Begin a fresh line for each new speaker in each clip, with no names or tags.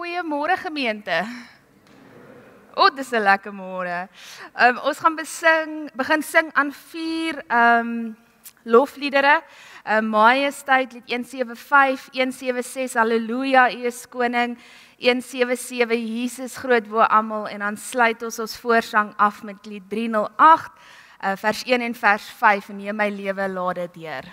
Goeiemôre gemeente. Dis 'n lekker môre. Ons gaan begin sing aan 4 lofliedere. Majesteit lied 175, 176 Halleluja, U is koning, 177 Jesus groot bo almal en dan sluit ons voorsang af met lied 308 vers 1 en vers 5 en neem my lewe laat dit deur.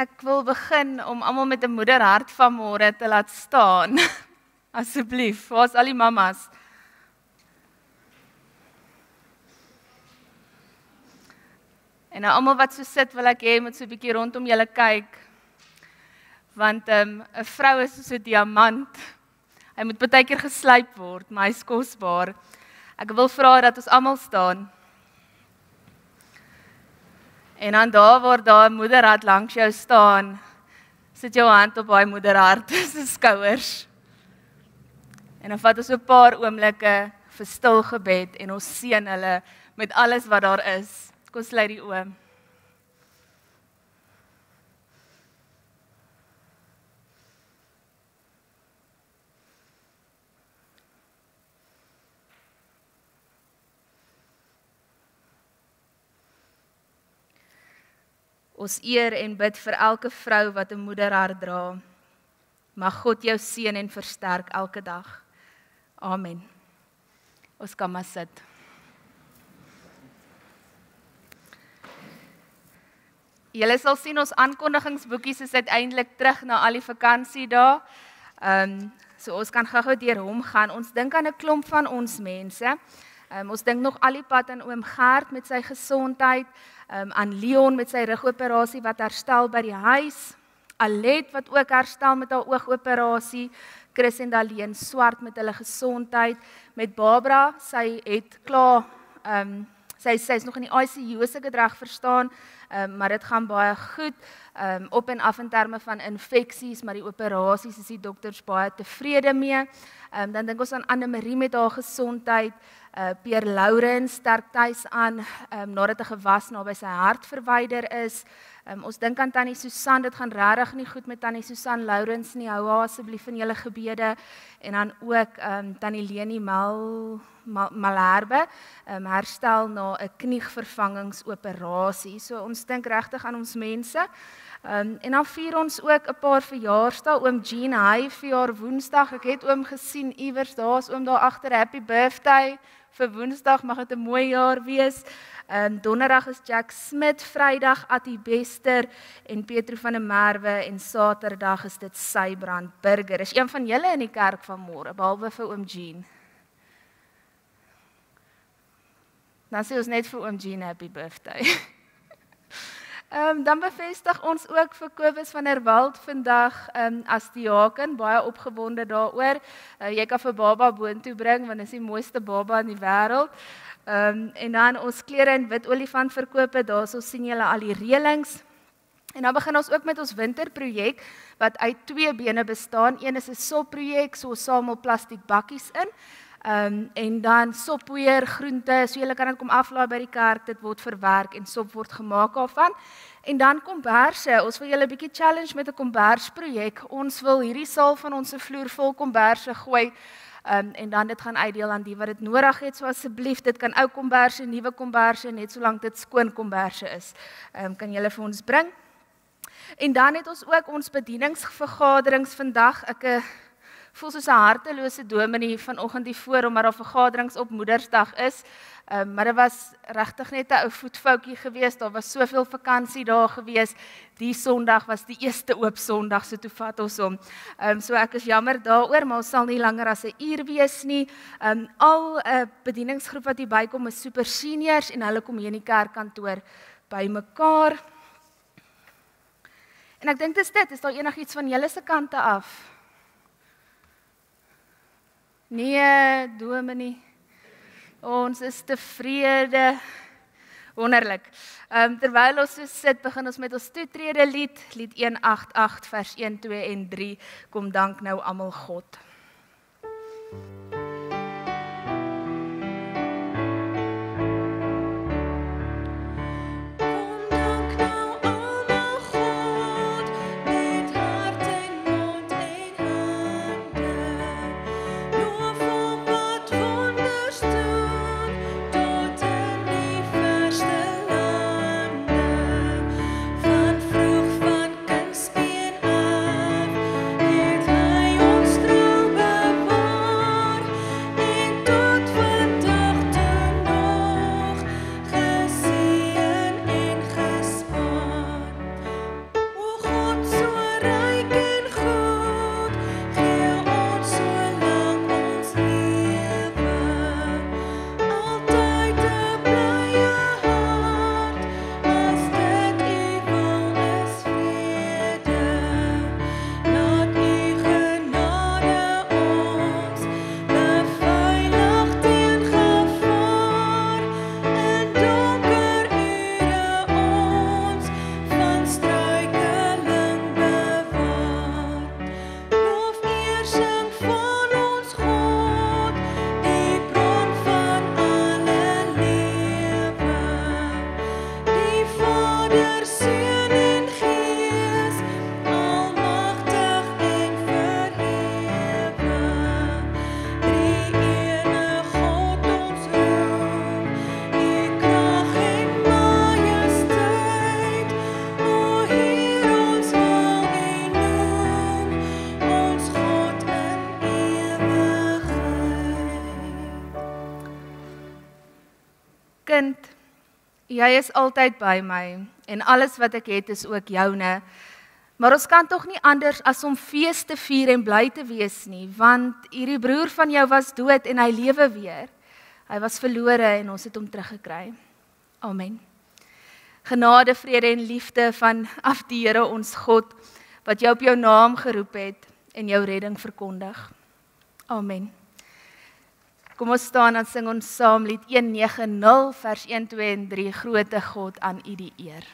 Ek wil begin om almal met 'n moederhart vanmôre te laat staan. Asseblief, waar's al die mammas? En nou almal wat so sit, wil ek hê moet so 'n bietjie rondom julle kyk. Want 'n vrou is soos 'n diamant. Hy moet baie keer geslyp word, maar hy's kosbaar. Ek wil vra dat ons almal staan. En dan daar waar daar 'n moederhart langs jou staan, sit jou hand op daai moederhart se skouers. En dan vat ons 'n paar oomblikke vir stil gebed en ons seën hulle met alles wat daar is. Kom sluit die oë. Ons eer en bid vir elke vrou wat 'n moederhart dra. Mag God jou seën en versterk elke dag. Amen. Ons kan maar sit. Julle sal sien ons aankondigingsboekies is uiteindelik terug na al die vakansiedae. So ons kan gou-gou deur hom gaan. Ons dink aan 'n klomp van ons mense. Ons dink nog al die pad aan oom Gert met sy gesondheid, aan Leon met sy rugoperasie wat herstel by die huis, Alet wat ook herstel met haar oogoperasie, Chris en Daleen Swart met hulle gesondheid, met Barbara, sy het klaar, sy is nog in die ICU as ek dit reg verstaan, maar dit gaan baie goed, op en af in terme van infeksies, maar die operasies is die dokters baie tevrede mee. Dan dink ons aan Anne-Marie met haar gesondheid, Pierre Laurens sterk tuis aan, nadat 'n gewas naby sy hart verwyder is. Ons dink aan Tannie Susan, dit gaan regtig nie goed met Tannie Susan Laurens nie, hou haar asseblief in julle gebede. En dan ook Tannie Leni Malherbe, herstel na 'n knievervangingsoperasie. So ons dink regtig aan ons mense. En dan vier ons ook 'n paar verjaarsdae. Oom Jean, hy verjaar Woensdag. Ek het oom gesien iewers, daar's oom daar agter, happy birthday vir Woensdag, mag dit 'n mooi jaar wees. Donderdag is Jack Smit, Vrydag Attie Bester en Petro van der Merwe en Saterdag is dit Sybrand Burger. Is een van julle in die kerk vanmôre, behalwe vir oom Jean? Dan sê ons net vir oom Jean happy birthday. Dan bevestig ons ook vir Kobus van der Walt vandag as diaken, baie opgewonde daaroor. Jy kan vir baba boontoe bring, want is die mooiste baba in die wêreld. En dan ons klere en wit olifant verkope, daarso sien julle al die reëlings. En dan begin ons ook met ons winterprojek, wat uit 2 bene bestaan. Een is 'n sopprojek, so ons samel plastiek bakkies in. En dan soppoeier, groente, so julle kan dit kom aflaai by die kerk, dit word verwerk en sop word gemaak daarvan. En dan komberse, ons wil julle 'n bietjie challenge met 'n kombersprojek. Ons wil hierdie saal van ons vloer vol komberse gooi, en dan dit gaan uitdeel aan die wat dit nodig het, so asseblief, dit kan ou komberse, nuwe komberse, net solank dit skoon komberse is, kan julle vir ons bring. En dan het ons ook ons bedieningsvergaderings vandag. Ek voel soos 'n hartelose dominee vanoggend hier voor, omdat daar vergaderings op Moedersdag is, maar dit was regtig net 'n ou voetfoutjie geweest, daar was soveel vakansie daar geweest, die Sondag was die eerste oop Sondag, so toe vat ons hom. So ek is jammer daaroor, maar ons sal nie langer as 'n uur wees nie. Al 'n bedieningsgroep wat hier bykom is super seniors en hulle kom hier in die kerkkantoor by mekaar. En ek dink dis dit, is daar enigiets van julle se kante af? Nee, dominee, ons is tevrede, wonderlik. Terwyl ons so sit, begin ons met ons toetrede lied 188 vers 1, 2 en 3, kom dank nou almal God. Jy is altyd by my en alles wat ek het is ook joune. Maar ons kan tog nie anders as om fees te vier en bly te wees nie, want hierdie broer van jou was dood en hy lewe weer. Hy was verlore en ons het hom teruggekry. Amen. Genade, vrede en liefde van af die Here ons God, wat jou op jou naam geroep het en jou redding verkondig. Amen. Kom ons staan en sing ons saam lied 190 vers 1, 2 en 3, Grote God, aan U die eer.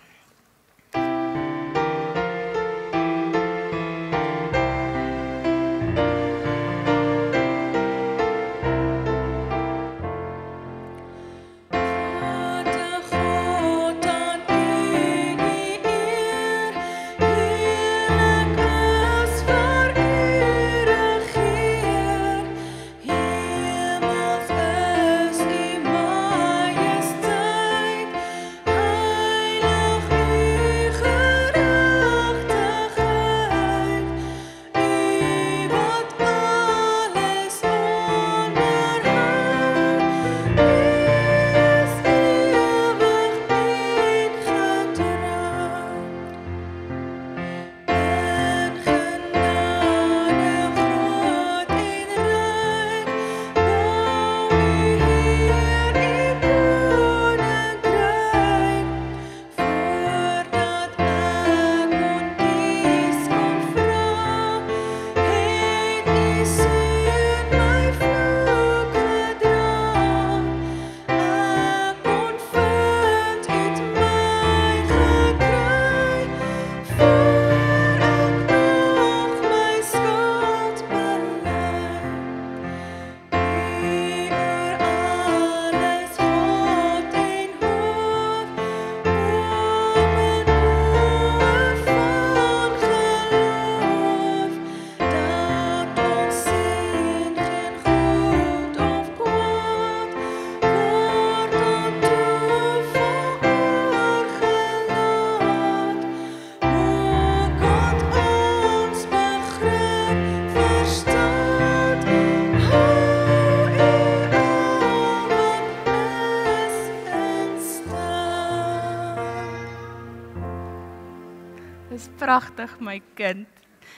Dis pragtig, my kind.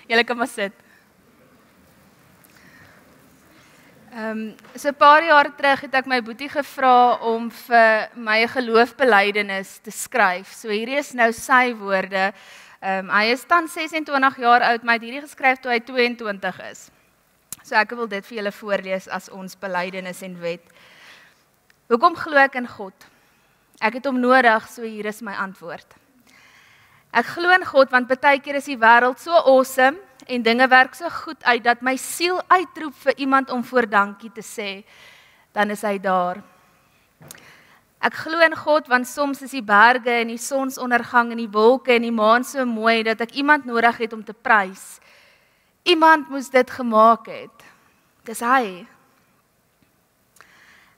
Julle kan maar sit. So 'n paar jaar terug het ek my boetie gevra om vir my 'n geloofbelydenis te skryf. So hierdie is nou sy woorde. Hy is dan 26 jaar oud, maar hy het hierdie geskryf toe hy 22 is. So ek wil dit vir julle voorlees as ons belydenis en wet. Hoekom glo ek in God? Ek het hom nodig, so hier is my antwoord. Ek glo in God want baie keer is die wêreld so awesome en dinge werk so goed uit dat my siel uitroep vir iemand om voor dankie te sê, dan is hy daar. Ek glo in God want soms is die berge en die sonsondergang en die wolke en die maan so mooi dat ek iemand nodig het om te prys. Iemand moes dit gemaak het. Dis hy.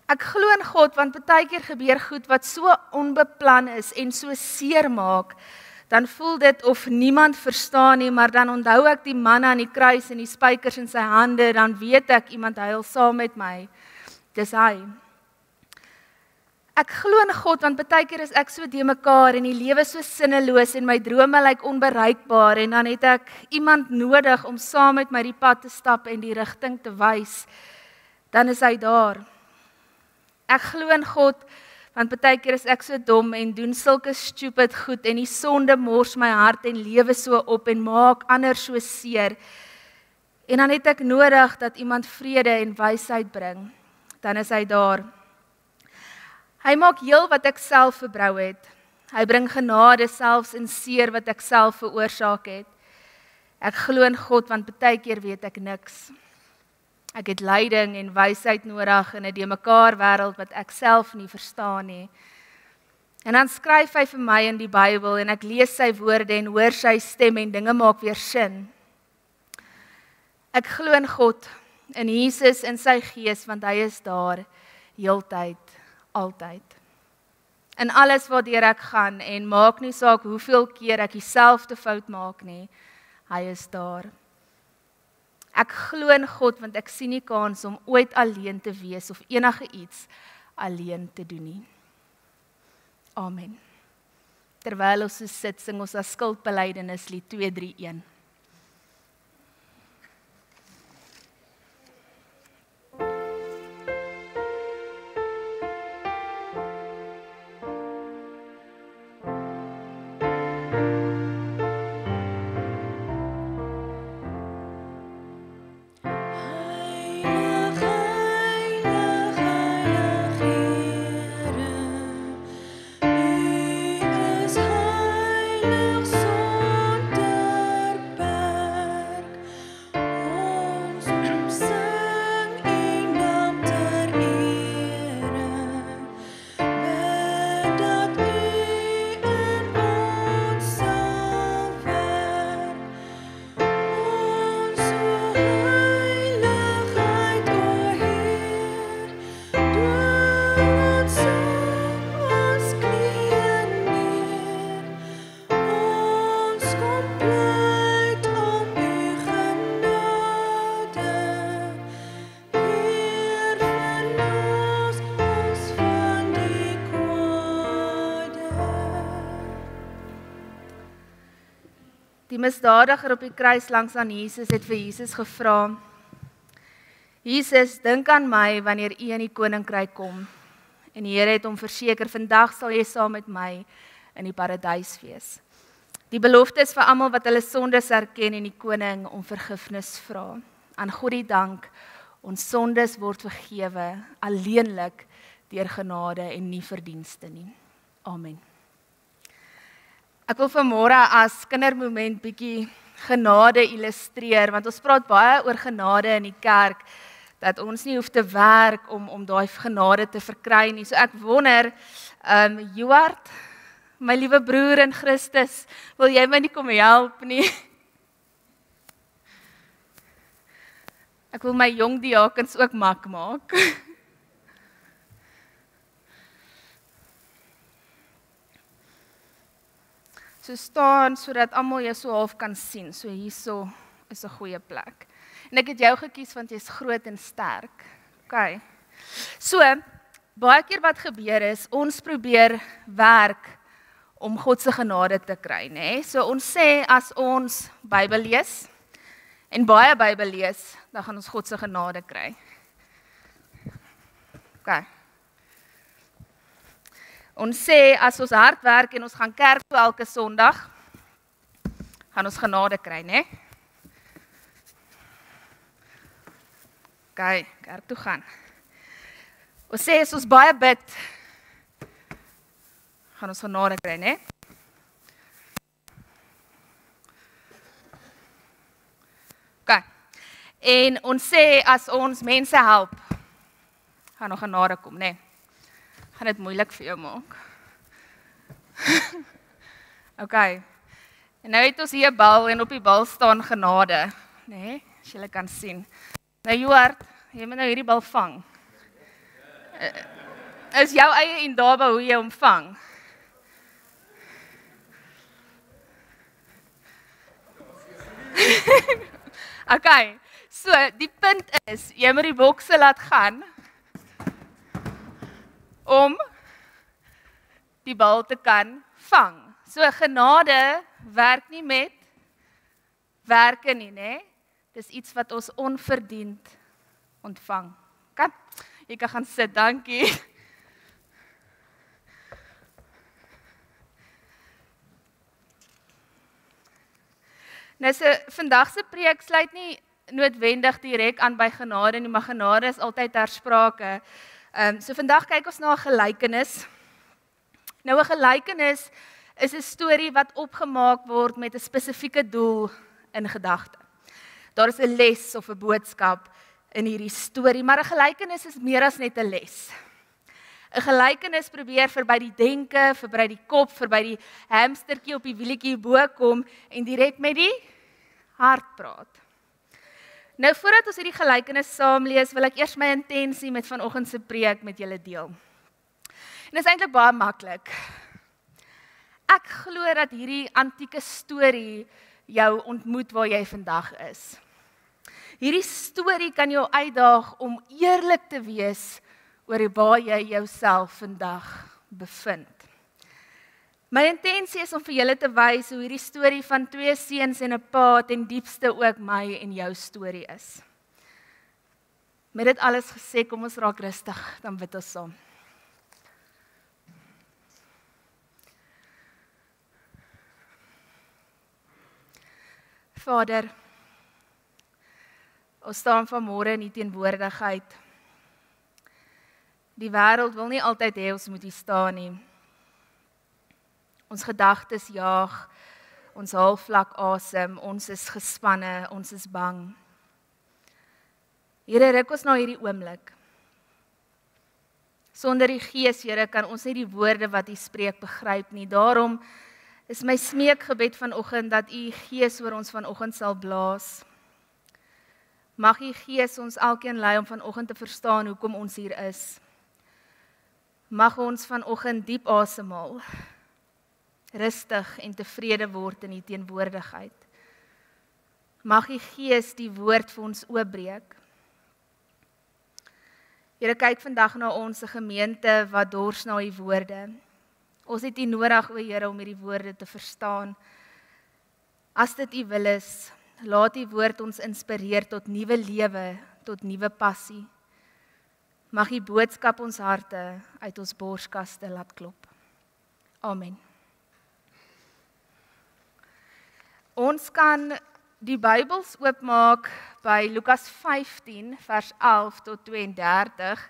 Ek glo in God want baie keer gebeur goed wat so onbeplan is en so seer maak, dan voel dit of niemand verstaan nie, maar dan onthou ek die man aan die kruis en die spykers in sy hande, dan weet ek iemand huil saam met my. Dis hy. Ek glo in God want baie keer is ek so de mekaar en die lewe so sinneloos en my drome lyk onbereikbaar en dan het ek iemand nodig om saam met my die pad te stap en die rigting te wys. Dan is hy daar. Ek glo in God want baie keer is ek so dom en doen sulke stupid goed en die sonde mors my hart en lewe so op en maak ander so seer. En dan het ek nodig dat iemand vrede en wysheid bring. Dan is hy daar. Hy maak heel wat ek self verbrou het. Hy bring genade selfs in seer wat ek self veroorsaak het. Ek glo in God want baie keer weet ek niks. Ek het leiding en wysheid nodig in 'n de mekaar wêreld wat ek self nie verstaan nie. En dan skryf hy vir my in die Bybel en ek lees sy woorde en hoor sy stem en dinge maak weer sin. Ek glo in God, in Jesus en sy gees want hy is daar heeltyd, altyd. In alles waardeur ek gaan en maak nie saak hoeveel keer ek dieselfde fout maak nie, hy is daar. Ek glo in God want ek sien nie kans om ooit alleen te wees of enige iets alleen te doen nie. Amen. Terwyl ons so sit, sing ons as skuldbelydenis lied 231. Die misdadiger op die kruis langs aan Jesus het vir Jesus gevra, Jesus, dink aan my wanneer U in die koninkryk kom. En die Here het hom verseker, vandag sal jy saam met my in die paradys wees. Die belofte is vir almal wat hulle sondes erken en die koning om vergifnis vra. Aan God die dank, ons sondes word vergewe, alleenlik deur genade en nie verdienste nie. Amen. Ek wil vanmôre as kindermoment bietjie genade illustreer, want ons praat baie oor genade in die kerk, dat ons nie hoef te werk om daai genade te verkry nie. So ek wonder, Joart, my liewe broer in Christus, wil jy my nie kom help nie? Ek wil my jong diakens ook mak maak. So staan, sodat almal jou so half kan sien. So hierso is 'n goeie plek. En ek het jou gekies want jy's groot en sterk. OK. So, baie keer wat gebeur is, ons probeer werk om God se genade te kry, nê? So ons sê as ons Bybel lees en baie Bybel lees, dan gaan ons God se genade kry. OK. Ons sê, as ons hard werk en ons gaan kerk toe elke Sondag, gaan ons genade kry, né? OK, kerk toe gaan. Ons sê, as ons baie bid, gaan ons genade kry, né? OK. En ons sê, as ons mense help, gaan ons genade kom, né? Gaan dit moeilik vir jou maak. OK. En nou het ons hier 'n bal en op die bal staan genade, nê? As julle kan sien. Nou Joart, jy moet nou hierdie bal vang. Is jou eie en daarby hoe jy hom vang. OK. So, die punt is, jy moet die bokse laat gaan om die bal te kan vang. So genade werk nie met werke nie, né? Dis iets wat ons onverdiend ontvang. OK? Jy kan gaan sit, dankie. Nou vandag se preek sluit nie noodwendig direk aan by genade nie, maar genade is altyd ter sprake. So vandag kyk ons na 'n gelykenis. Nou 'n gelykenis is 'n storie wat opgemaak word met 'n spesifieke doel in gedagte. Daar is 'n les of 'n boodskap in hierdie storie, maar 'n gelykenis is meer as net 'n les. 'n Gelykenis probeer verby die denke, verby die kop, verby die hamstertjie op die wielietjie bo kom en direk met die hart praat. Nou voordat ons hierdie gelykenis saam lees, wil ek eers my intensie met vanoggend se preek met julle deel. En dit is eintlik baie maklik. Ek glo dat hierdie antieke storie jou ontmoet waar jy vandag is. Hierdie storie kan jou uitdaag om eerlik te wees oor waar jy jouself vandag bevind. My intensie is om vir julle te wys hoe hierdie storie van 2 seuns en 'n pa ten diepste ook my en jou storie is. Met dit alles gesê, kom ons raak rustig, dan bid ons saam. Vader, ons staan vanmôre in U teenwoordigheid. Die wêreld wil nie altyd hê ons moet hier staan nie. Ons gedagtes jaag, ons haal vlak asem, ons is gespanne, ons is bang. Here, ruk ons na hierdie oomblik. Sonder die Gees, Here, kan ons nie die woorde wat U spreek begryp nie. Daarom is my smeekgebed vanoggend dat U Gees oor ons vanoggend sal blaas. Mag U Gees ons elkeen lei om vanoggend te verstaan hoekom ons hier is. Mag ons vanoggend diep asemhaal, rustig en tevrede word in U teenwoordigheid. Mag U Gees die woord vir ons oopbreek. Here, kyk vandag na ons gemeente wat dors na U woorde. Ons het U nodig, o Here, om hierdie woorde te verstaan. As dit U wil is, laat U woord ons inspireer tot nuwe lewe, tot nuwe passie. Mag U boodskap ons harte uit ons borskaste laat klop. Amen. Ons kan die Bybels oopmaak by Lukas 15 vers 11 tot 32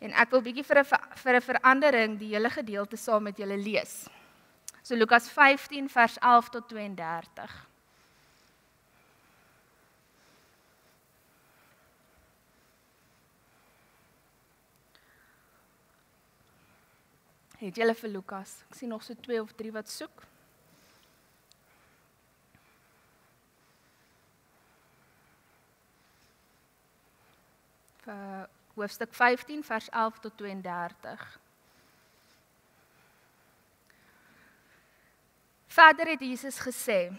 en ek wil bietjie vir 'n verandering die hele gedeelte saam met julle lees. So Lukas 15 vers 11 tot 32. Het julle vir Lukas? Ek sien nog so 2 of 3 wat soek. Vir hoofstuk 15 vers 11 tot 32. Verder het Jesus gesê: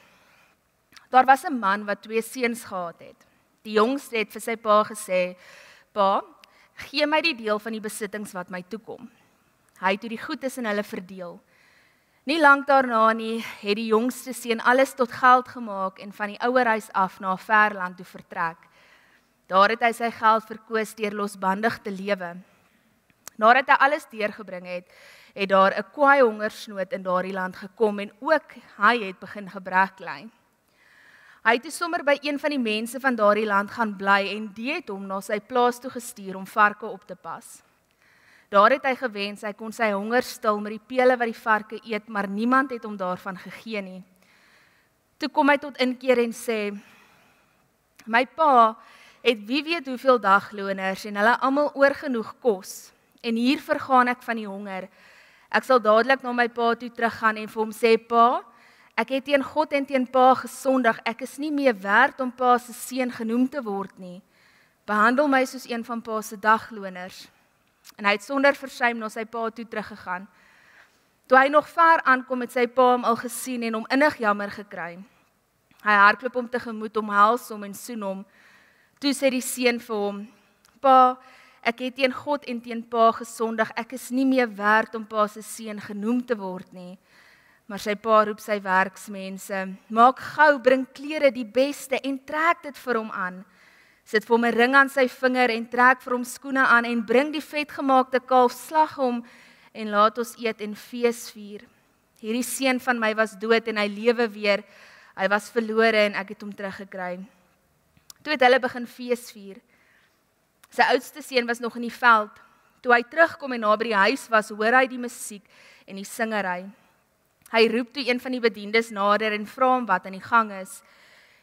Daar was 'n man wat 2 seuns gehad het. Die jongste het vir sy pa gesê: Pa, gee my die deel van die besittings wat my toekom. Hy het toe die goed tussen hulle verdeel. Nie lank daarna nie, het die jongste seun alles tot geld gemaak en van die ouerhuis af na 'n ver land toe vertrek. Daar het hy sy geld verkoos deur losbandig te lewe. Nadat hy alles deurgebring het, het daar 'n kwaai hongersnood in daardie land gekom en ook hy het begin gebrek ly. Hy het toe sommer by een van die mense van daardie land gaan bly en die het hom na sy plaas toe gestuur om varke op te pas. Daar het hy gewens hy kon sy honger stil met die pele wat die varke eet, maar niemand het hom daarvan gegee nie. Toe kom hy tot inkeer en sê: My pa het wie weet hoeveel dagloners en hulle almal oorgenoeg kos, en hier vergaan ek van die honger. Ek sal dadelik na my pa toe teruggaan en vir hom sê: Pa, ek het teen God en teen pa gesondig, ek is nie meer werd om pa se seun genoem te word nie. Behandel my soos een van pa se dagloners. En hy het sonder versuim na sy pa toe teruggegaan. Toe hy nog ver aankom, het sy pa hom al gesien en hom innig jammer gekry. Hy hardloop hom tegemoet, omhels hom en soen hom. Toe sê die seun vir hom: Pa, ek het teen God en teen pa gesondig, ek is nie meer werd om pa se seun genoem te word nie. Maar sy pa roep sy werksmense: Maak gou, bring klere die beste en trek dit vir hom aan. Sit vir hom 'n ring aan sy vinger en trek vir hom skoene aan en bring die vetgemaakte kalf, slag hom en laat ons eet en fees vier. Hierdie seun van my was dood en hy lewe weer. Hy was verlore en ek het hom teruggekry. Toe het hulle begin fees vier. Sy oudste seun was nog in die veld. Toe hy terugkom en naby die huis was, hoor hy die musiek en die singery. Hy roep toe een van die bediendes nader en vra hom wat aan die gang is.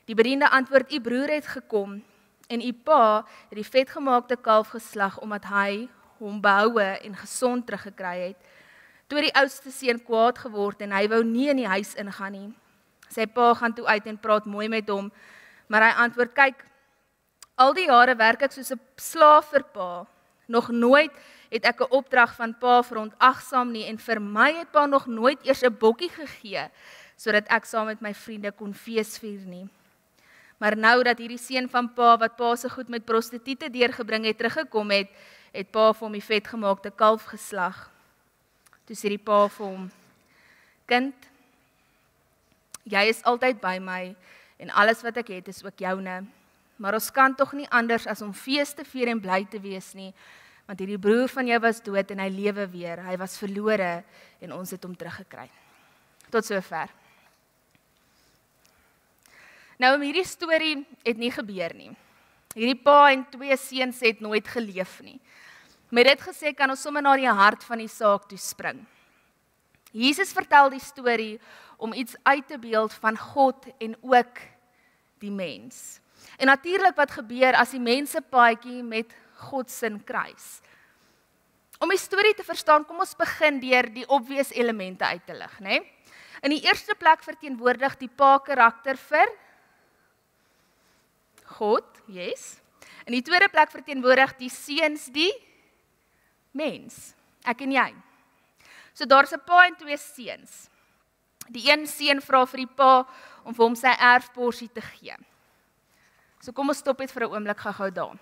Die bediende antwoord: U broer het gekom en u pa het die vetgemaakte kalf geslag omdat hy hom behoue en gesond teruggekry het. Toe die oudste seun kwaad geword en hy wou nie in die huis ingaan nie. Sy pa gaan toe uit en praat mooi met hom, maar hy antwoord: Kyk, al die jare werk ek soos 'n slaaf vir pa. Nog nooit het ek 'n opdrag van pa verontagsaam nie en vir my het pa nog nooit eers 'n bokkie gegee sodat ek saam met my vriende kon feesvier nie. Maar nou dat hierdie seun van pa wat pa se goed met prostituie deurgebring het teruggekom het, het pa vir hom die vetgemaakte kalf geslag. Toe sê die pa vir hom: Kind, jy is altyd by my en alles wat ek het is ook joune. Maar ons kan tog nie anders as om fees te vier en bly te wees nie, want hierdie broer van jou was dood en hy lewe weer. Hy was verlore en ons het hom teruggekry. Tot sover. Nou, hierdie storie het nie gebeur nie. Hierdie pa en 2 seuns het nooit geleef nie. Met dit gesê kan ons sommer na die hart van die saak toe spring. Jesus vertel die storie om iets uit te beeld van God en ook die mens. En natuurlik wat gebeur as die mens se paadjie met God se kruis. Om die storie te verstaan, kom ons begin deur die obvious elemente uit te lig, né? In die eerste plek verteenwoordig die pa karakter vir God, yes. In die tweede plek verteenwoordig die seuns die mens, ek en jy. So daar's 'n pa en 2 seuns. Die een seun vra vir die pa om vir hom sy erfporsie te gee. So kom ons stop net vir 'n oomblik gou daar.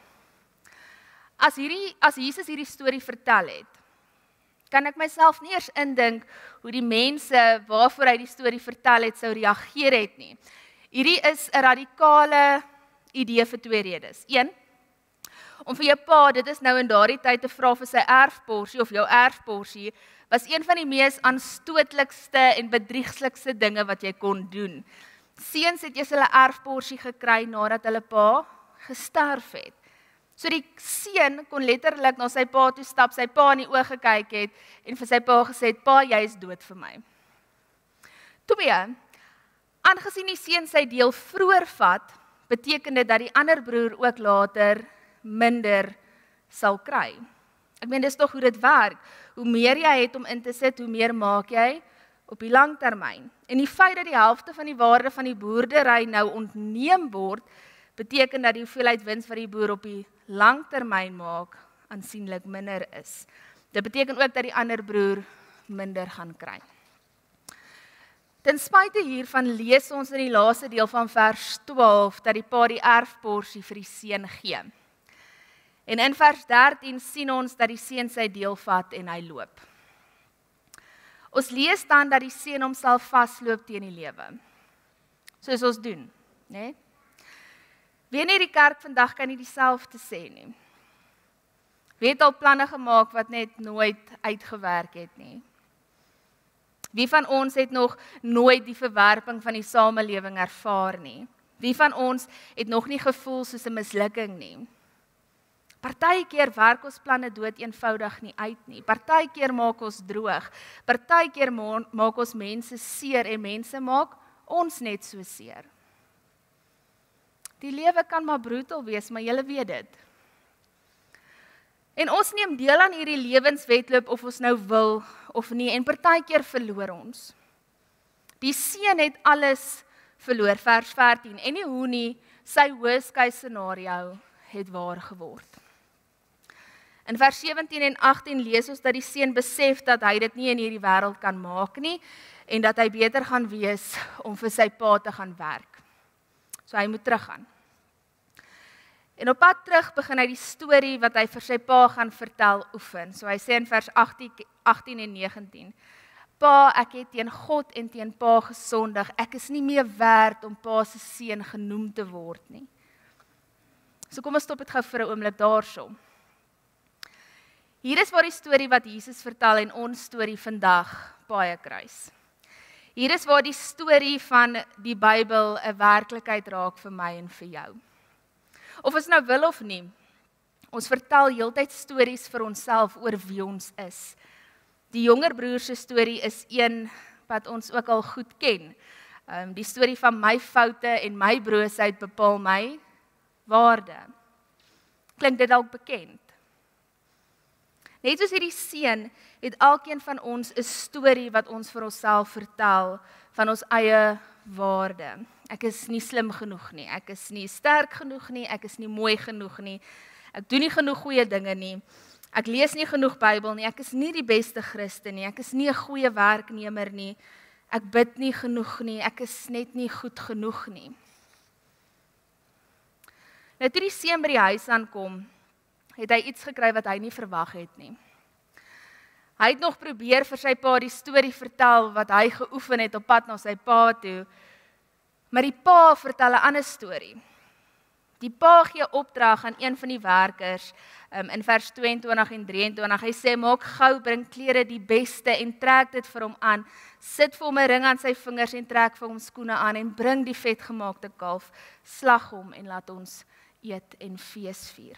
As Jesus hierdie storie vertel het, kan ek myself nie eers indink hoe die mense waarvoor hy die storie vertel het sou reageer het nie. Hierdie is 'n radikale idee vir 2 redes. 1, om vir jou pa, dit is nou in daardie tyd te vra vir sy erfporsie of jou erfporsie, was een van die mees aanstootlikste en bedriegslikste dinge wat jy kon doen. Seuns het eers hulle erfporsie gekry nadat hulle pa gesterf het. So die seun kon letterlik na sy pa toe stap, sy pa in die oë gekyk het en vir sy pa gesê het, pa, jy is dood vir my. 2, aangesien die seun sy deel vroeër vat, beteken dit dat die ander broer ook later minder sal kry. Ek meen, dis tog hoe dit werk. Hoe meer jy het om in te sit, hoe meer maak jy op die langtermyn. En die feit dat die helfte van die waarde van die boerdery nou ontneem word, beteken dat die hoeveelheid wins wat die boer op die langtermyn maak, aansienlik minder is. Dit beteken ook dat die ander broer minder gaan kry. Ten spyte hiervan lees ons in die laaste deel van vers 12 dat die pa die erfporsie vir die seun gee. En in vers 13 sien ons dat die seun sy deel vat en hy loop. Ons lees dan dat die seun homself vasloop teen die lewe. Soos ons doen, né? Wie in hierdie kerk vandag kan nie dieselfde sê nie. Wie het al planne gemaak wat net nooit uitgewerk het nie. Wie van ons het nog nooit die verwerping van die samelewing ervaar nie. Wie van ons het nog nie gevoel soos 'n mislukking nie. Partykeer werk ons planne dood eenvoudig nie uit nie. Partykeer maak ons droog. Partykeer maak ons mense seer en mense maak ons net so seer. Die lewe kan maar brutal wees, maar julle weet dit. En ons neem deel aan hierdie lewenswedloop of ons nou wil of nie, en partykeer verloor ons. Die seun het alles verloor, vers 14, en nie hoe nie, sy worst case scenario het waar geword. In vers 17 en 18 lees ons dat die seun besef dat hy dit nie in hierdie wêreld kan maak nie, en dat hy beter gaan wees om vir sy pa te gaan werk. So hy moet teruggaan. En op pad terug begin hy die storie wat hy vir sy pa gaan vertel oefen. So hy sê in vers 18 en 19, Pa, ek het teen God en teen pa gesondig, ek is nie meer werd om pa se seun genoem te word nie. So kom ons stop dit gou vir 'n oomblik daarso. Hier is waar die storie wat Jesus vertel en ons storie vandag baie kruis. Hier is waar die storie van die Bybel 'n werklikheid raak vir my en vir jou. Of ons nou wil of nie, ons vertel heeltyd stories vir onsself oor wie ons is. Die jonger broer se storie is een wat ons ook al goed ken. Die storie van my foute en my broosheid bepaal my waarde. Klink dit dalk bekend? Net soos hierdie seun, het elkeen van ons 'n storie wat ons vir onsself vertel van ons eie waarde. Ek is nie slim genoeg nie, ek is nie sterk genoeg nie, ek is nie mooi genoeg nie, ek doen nie genoeg goeie dinge nie, ek lees nie genoeg Bybel nie, ek is nie die beste Christen nie, ek is nie 'n goeie werknemer nie, ek bid nie genoeg nie, ek is net nie goed genoeg nie. Nou toe die seun by die huis aankom, het hy iets gekry wat hy nie verwag het nie. Hy het nog probeer vir sy pa die storie vertel wat hy geoefen het op pad na sy pa toe. Maar die pa vertel 'n ander storie. Die pa gee opdrag aan een van die werkers in vers 22 en 23. Hy sê, maak gou, bring klere die beste en trek dit vir hom aan. Sit vir hom 'n ring aan sy vingers en trek vir hom skoene aan en bring die vetgemaakte kalf, slag hom en laat ons eet en fees vier.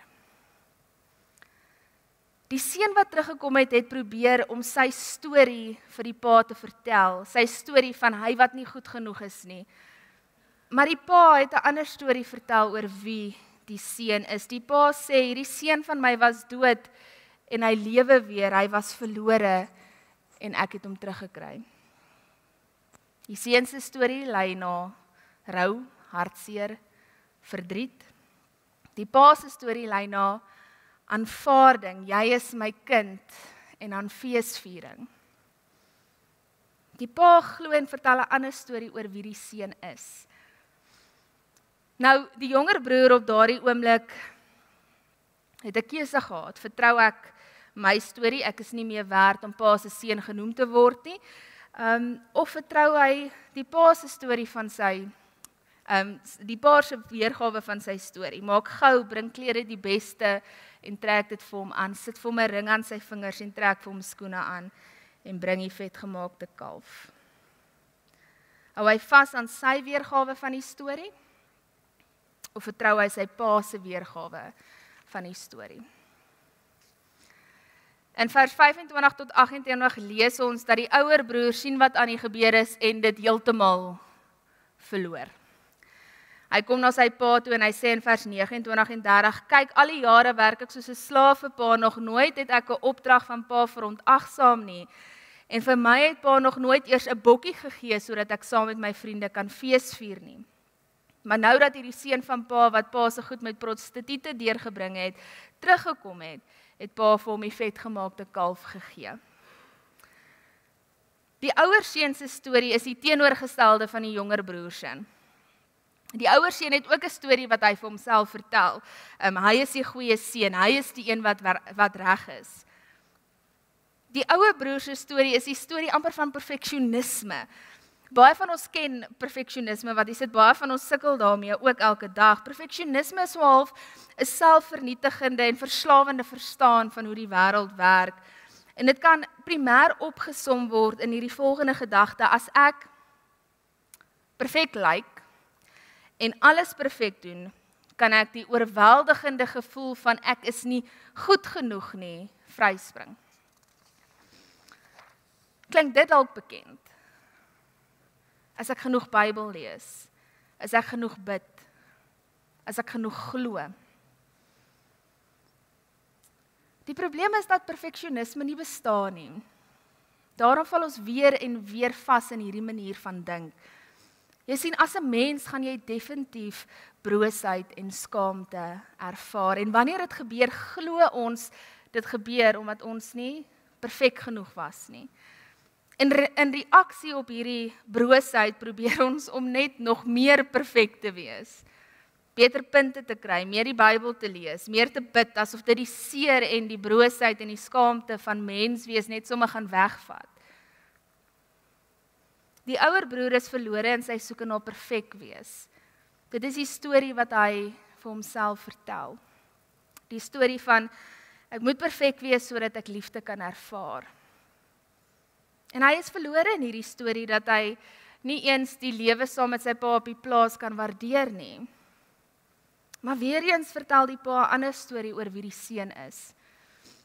Die seun wat teruggekom het, het probeer om sy storie vir die pa te vertel. Sy storie van hy wat nie goed genoeg is nie. Maar die pa het 'n ander storie vertel oor wie die seun is. Die pa sê, hierdie seun van my was dood en hy lewe weer, hy was verlore en ek het hom teruggekry. Die seun se storie lei na rou, hartseer, verdriet. Die pa se storie lei na aanvaarding, jy is my kind, en aan feesviering. Die pa glo en vertel 'n ander storie oor wie die seun is. Nou, die jonger broer op daardie oomblik het 'n keuse gehad. Vertrou ek my storie, ek is nie meer werd om pa se seun genoem te word nie, of vertrou hy die pa se storie van sy, die pa se weergawe van sy storie. Maak gou, bring klere die beste en trek dit vir hom aan, sit vir hom 'n ring aan sy vingers en trek vir hom skoene aan en bring die vetgemaakte kalf. Hou hy vas aan sy weergawe van die storie? Of vertrou hy sy pa se weergawe van die storie? In vers 25 tot 28 lees ons dat die ouer broer sien wat aan die gebeur is en dit heeltemal verloor. Hy kom na sy pa toe en hy sê in vers 29 en 30, kyk, al die jare werk ek soos 'n slaaf vir pa, nog nooit het ek 'n opdrag van pa verontagsaam nie. En vir my het pa nog nooit eers 'n bokkie gegee sodat ek saam met my vriende kan feesvier nie. Maar nou dat hierdie seun van pa wat pa se goed met prostituie deurgebring het, teruggekom het, het pa vir hom die vetgemaakte kalf gegee. Die ouer seun se storie is die teenoorgestelde van die jonger broer se. Die ouer seun het ook 'n storie wat hy vir homself vertel. Hy is die goeie seun, hy is die een wat reg is. Die ouer broer se storie is die storie amper van perfeksionisme. Baie van ons ken perfeksionisme, wat is dit, baie van ons sukkel daarmee ook elke dag. Perfeksionisme is so half 'n selfvernietigende en verslawende verstaan van hoe die wêreld werk. En dit kan primêr opgesom word in hierdie volgende gedagte: as ek perfek lyk en alles perfek doen, kan ek die oorweldigende gevoel van ek is nie goed genoeg nie, vryspring. Klink dit dalk bekend? As ek genoeg Bybel lees, as ek genoeg bid, as ek genoeg glo. Die probleem is dat perfeksionisme nie bestaan nie. Daarom val ons weer en weer vas in hierdie manier van dink. Jy sien, as 'n mens gaan jy definitief broosheid en skaamte ervaar. En wanneer dit gebeur, glo ons dit gebeur omdat ons nie perfek genoeg was nie. In reaksie op hierdie broosheid probeer ons om net nog meer perfek te wees. Beter punte te kry, meer die Bybel te lees, meer te bid, asof dit die seer en die broosheid en die skaamte van menswees net sommer gaan wegvat. Die ouer broer is verlore in sy soeke na perfek wees. Dit is die storie wat hy vir homself vertel. Die storie van, ek moet perfek wees sodat ek liefde kan ervaar. En hy is verlore in hierdie storie dat hy nie eens die lewe saam met sy pa op die plaas kan waardeer nie. Maar weer eens vertel die pa 'n ander storie oor wie die seun is.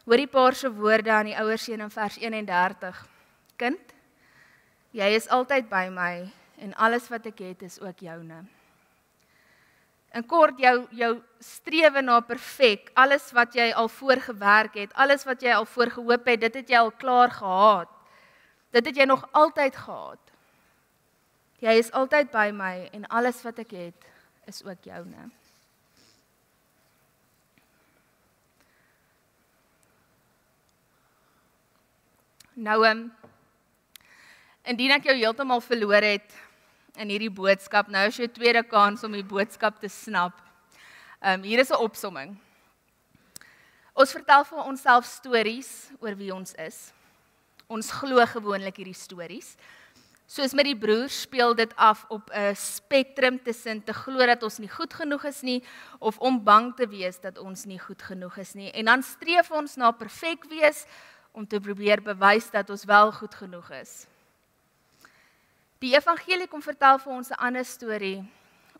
Hoor die pa se woorde aan die ouer seun in vers 31. Kind, jy is altyd by my en alles wat ek het is ook joune. In kort, jou strewe na perfek, alles wat jy al voorgewerk het, alles wat jy al voorgehoop het, dit het jy al klaar gehad. Dit het jy nog altyd gehad. Jy is altyd by my en alles wat ek het is ook joune. Nou, indien ek jou heeltemal verloor het in hierdie boodskap, nou is jou tweede kans om die boodskap te snap. Hier is 'n opsomming. Ons vertel vir onsself stories oor wie ons is. Ons glo gewoonlik hierdie stories. Soos met die broers speel dit af op 'n spektrum tussen te glo dat ons nie goed genoeg is nie of om bang te wees dat ons nie goed genoeg is nie. En dan streef ons na perfek wees om te probeer bewys dat ons wel goed genoeg is. Die evangelie kom vertel vir ons 'n ander storie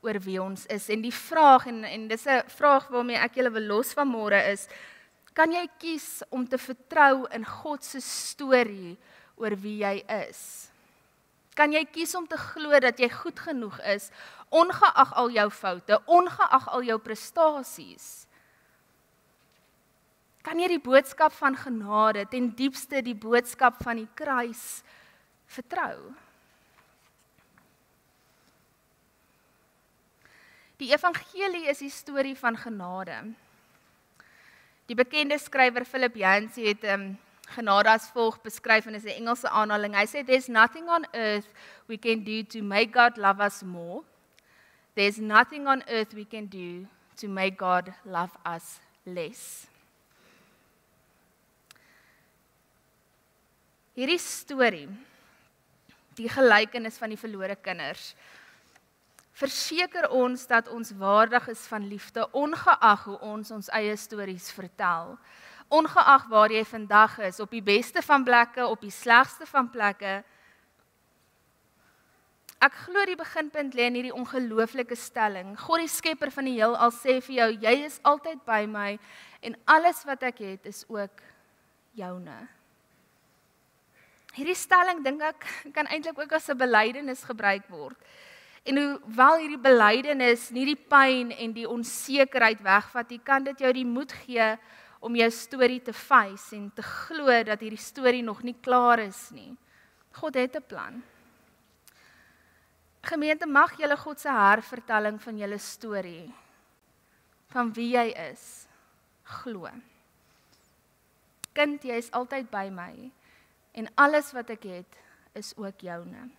oor wie ons is. En die vraag, en dis 'n vraag waarmee ek julle wil los vanmôre is, kan jy kies om te vertrou in God se storie oor wie jy is? Kan jy kies om te glo dat jy goed genoeg is, ongeag al jou foute, ongeag al jou prestasies? Kan jy die boodskap van genade, ten diepste die boodskap van die kruis, vertrou? Die evangelie is die storie van genade. Die bekende skrywer Philip Yancey het genade as volg beskryf, en is 'n Engelse aanhaling. Hy sê, "There's nothing on earth we can do to make God love us more. There's nothing on earth we can do to make God love us less." Hierdie storie, die gelykenis van die verlore kinders, verseker ons dat ons waardig is van liefde, ongeag hoe ons eie stories vertel. Ongeag waar jy vandag is, op die beste van plekke, op die slegste van plekke. Ek glo die beginpunt lê in hierdie ongelooflike stelling. God die skepper van die heelal sê vir jou, jy is altyd by my, en alles wat ek het is ook joune. Hierdie stelling, dink ek, kan eintlik ook as 'n belydenis gebruik word. En hoewel hierdie belydenis nie die pyn en die onsekerheid wegvat nie, kan dit jou die moed gee om jou storie te face en te glo dat hierdie storie nog nie klaar is nie. God het 'n plan. Gemeente, mag julle God se hervertelling van julle storie, van wie jy is, glo. Kind, jy is altyd by my, en alles wat ek het, is ook joune.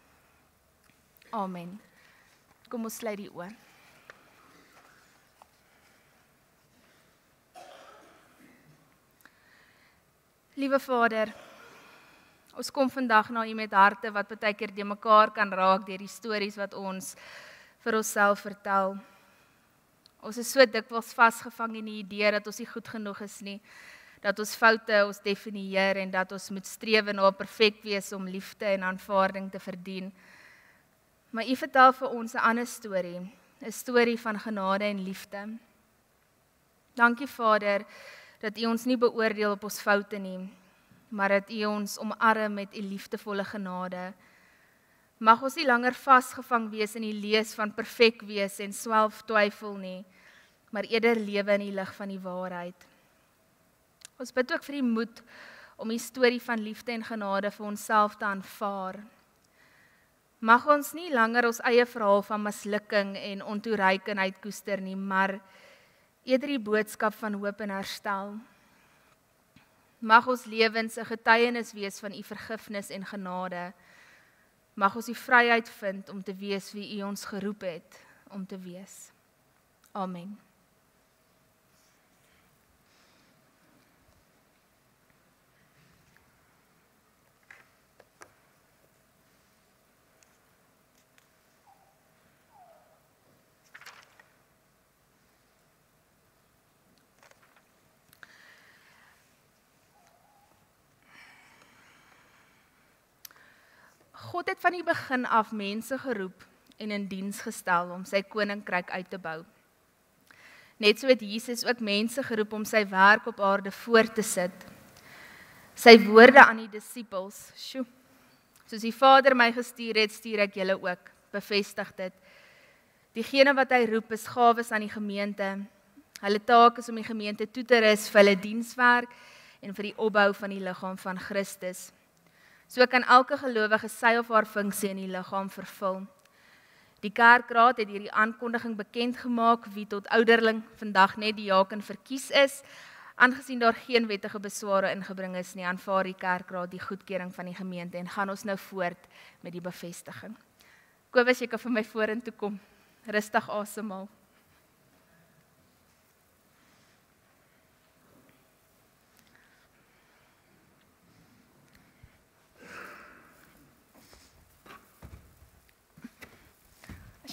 Amen. Kom ons sluit die oë. Liewe Vader, ons kom vandag na U met harte wat baie keer de mekaar kan raak deur die stories wat ons vir onsself vertel. Ons is so dikwels vasgevang in die idee dat ons nie goed genoeg is nie, dat ons foute ons definieer en dat ons moet streef na perfek wees om liefde en aanvaarding te verdien. Maar U vertel vir ons 'n ander storie, 'n storie van genade en liefde. Dankie Vader, dat U ons nie beoordeel op ons foute nie, maar dat U ons omarm met U liefdevolle genade. Mag ons nie langer vasgevang wees in die lees van perfek wees en selftwyfel nie, maar eerder lewe in die lig van die waarheid. Ons bid ook vir die moed om die storie van liefde en genade vir onsself te aanvaar. Mag ons nie langer ons eie verhaal van mislukking en ontoereikendheid koester nie, maar eerder die boodskap van hoop en herstel. Mag ons lewens 'n getuienis wees van U vergifnis en genade. Mag ons die vryheid vind om te wees wie U ons geroep het om te wees. Amen. God het van die begin af mense geroep en in diens gestel om sy koninkryk uit te bou. Net so het Jesus ook mense geroep om sy werk op aarde voort te sit. Sy woorde aan die disippels, soos die Vader my gestuur het, stuur ek julle ook, bevestig dit. Diegene wat hy roep is gawes aan die gemeente. Hulle taak is om die gemeente toe te rus vir hulle dienswerk en vir die opbou van die liggaam van Christus. So kan elke gelowige sy of haar funksie in die liggaam vervul. Die kerkraad het hierdie aankondiging bekend gemaak wie tot ouderling vandag net diaken verkies is. Aangesien daar geen wettige besware ingebring is nie, aanvaar die kerkraad die goedkeuring van die gemeente en gaan ons nou voort met die bevestiging. Kobus, jy kan vir my vorentoe kom. Rustig asemhaal.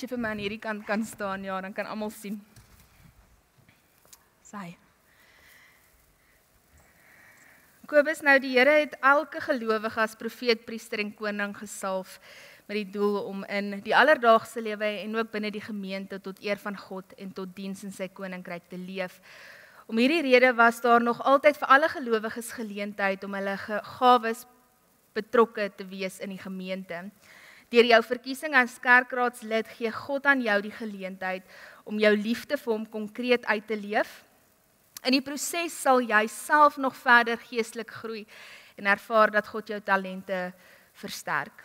jy vir my aan hierdie kant kan staan, ja, dan kan almal sien. Sy. Kobus, nou die Here het elke gelowige as profeet, priester en koning gesalf met die doel om in die alledaagse lewe en ook binne die gemeente tot eer van God en tot diens in sy koninkryk te leef. Om hierdie rede was daar nog altyd vir alle gelowiges geleentheid om hulle gawes betrokke te wees in die gemeente. Deur jou verkiesing as kerkraadslid gee God aan jou die geleentheid om jou liefde vir hom konkreet uit te leef. In die proses sal jy self nog verder geestelik groei en ervaar dat God jou talente versterk.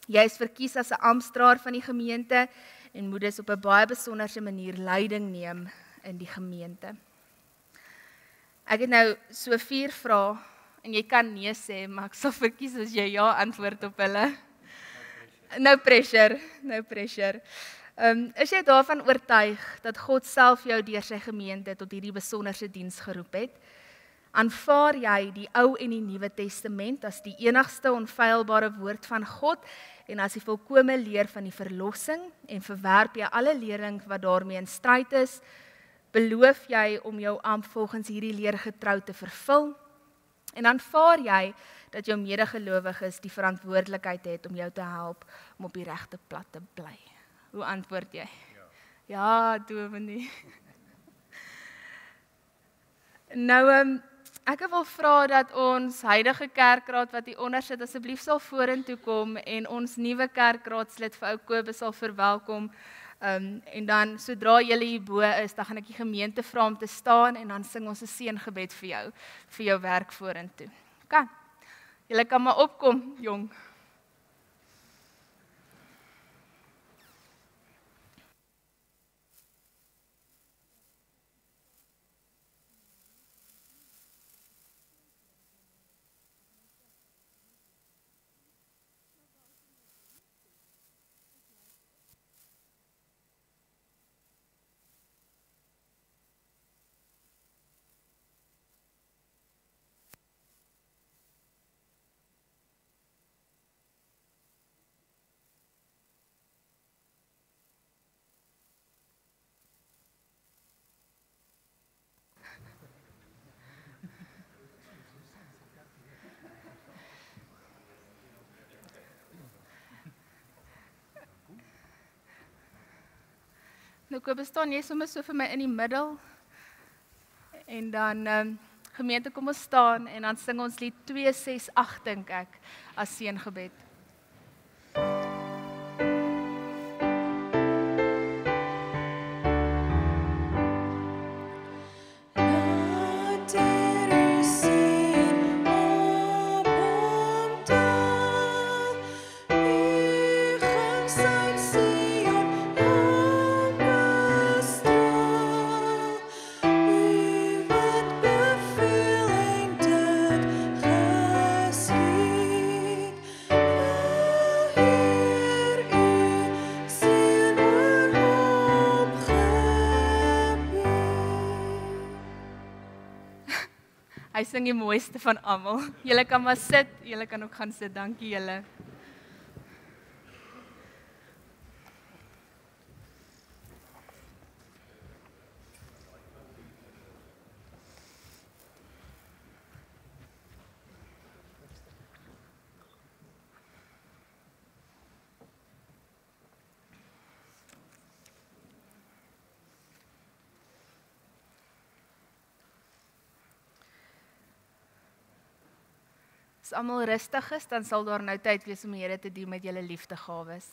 Jy is verkies as 'n amptdraer van die gemeente en moet dus op 'n baie besonderse manier leiding neem in die gemeente. Ek het nou so 4 vrae en jy kan nee sê, maar ek sal verkies as jy ja antwoord op hulle. No pressure. Is jy daarvan oortuig dat God self jou deur sy gemeente tot hierdie besonderse diens geroep het? Aanvaar jy die Ou en die Nuwe Testament as die enigste onfeilbare woord van God en as die volkome leer van die verlossing en verwerp jy alle lering wat daarmee in stryd is? Beloof jy om jou ampt volgens hierdie leer getrou te vervul? En aanvaar jy dat jou medegelowiges die verantwoordelikheid het om jou te help om op die regte pad te bly? Hoe antwoord jy? Ja, Dominee. Nou, ek wil vra dat ons huidige kerkraad wat hier onder sit asseblief sal vorentoe kom en ons nuwe kerkraadslid vir ou Kobus sal verwelkom. En dan sodra julle hier bo is, dan gaan ek die gemeente vra om te staan en dan sing ons 'n seëngebed vir jou werk vorentoe. Kan. Julle kan maar opkom, jong. Nou Kobus, staan jy sommer so vir my in die middel. En dan gemeente kom ons staan en dan sing ons lied 268 dink ek as seëngebed. Hy sing die mooiste van almal. Julle kan maar sit, julle kan ook gaan sit. Dankie julle. As almal rustig is, dan sal daar nou tyd wees om die Here te dien met julle liefdegawes.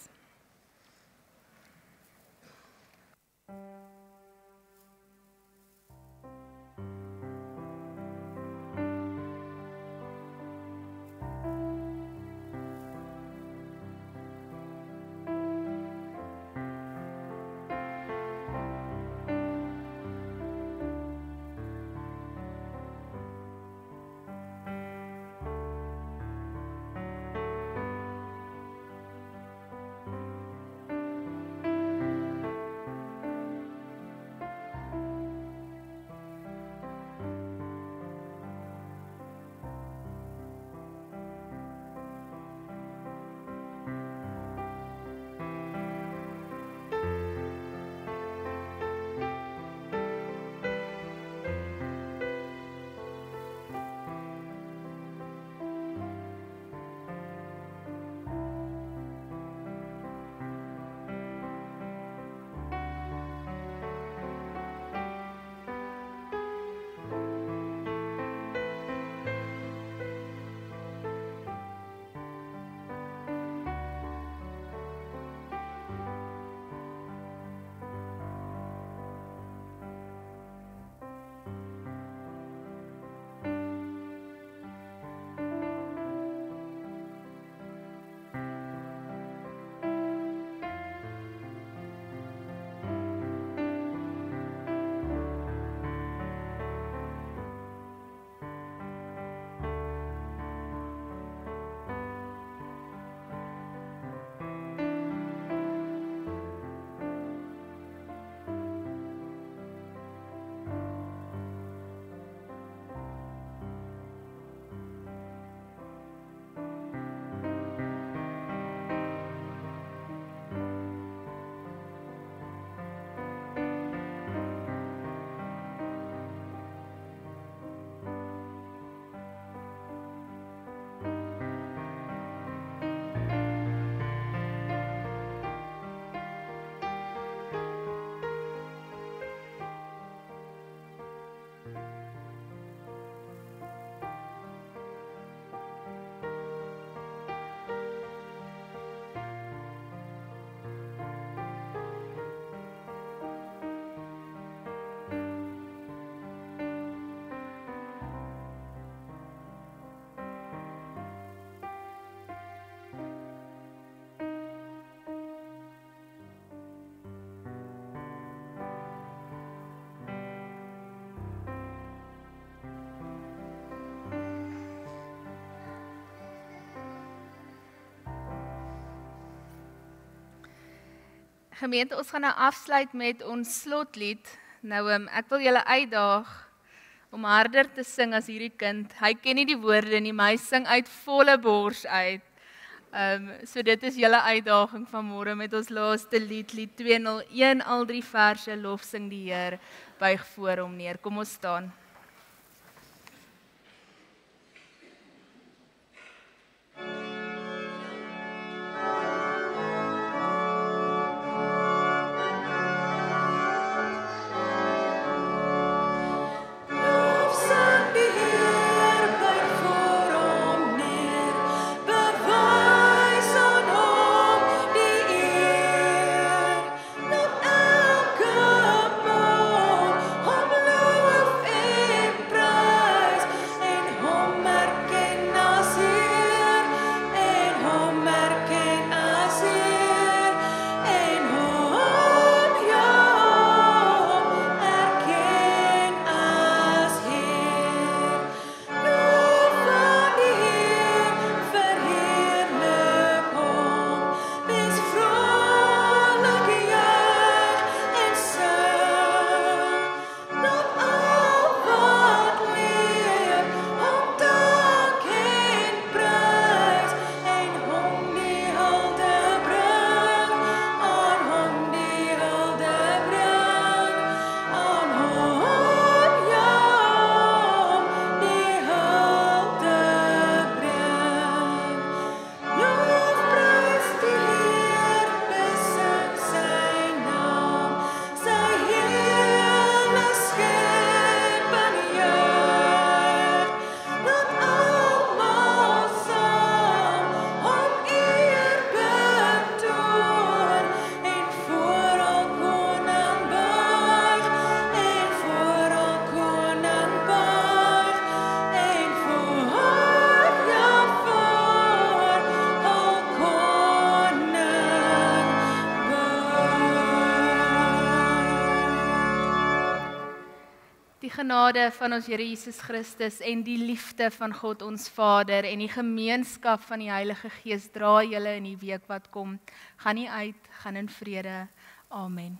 Gemeente, ons gaan nou afsluit met ons slotlied. Nou, ek wil julle uitdaag om harder te sing as hierdie kind. Hy ken nie die woorde nie, maar hy sing uit volle bors uit. So dit is julle uitdaging van môre met ons laaste lied, lied 201, al 3 verse, lof sing die Heer, buig voor hom neer. Kom ons staan. Die genade van ons Here Jesus Christus en die liefde van God ons Vader en die gemeenskap van die Heilige Gees dra julle in die week wat kom. Gaan nie uit, gaan in vrede. Amen.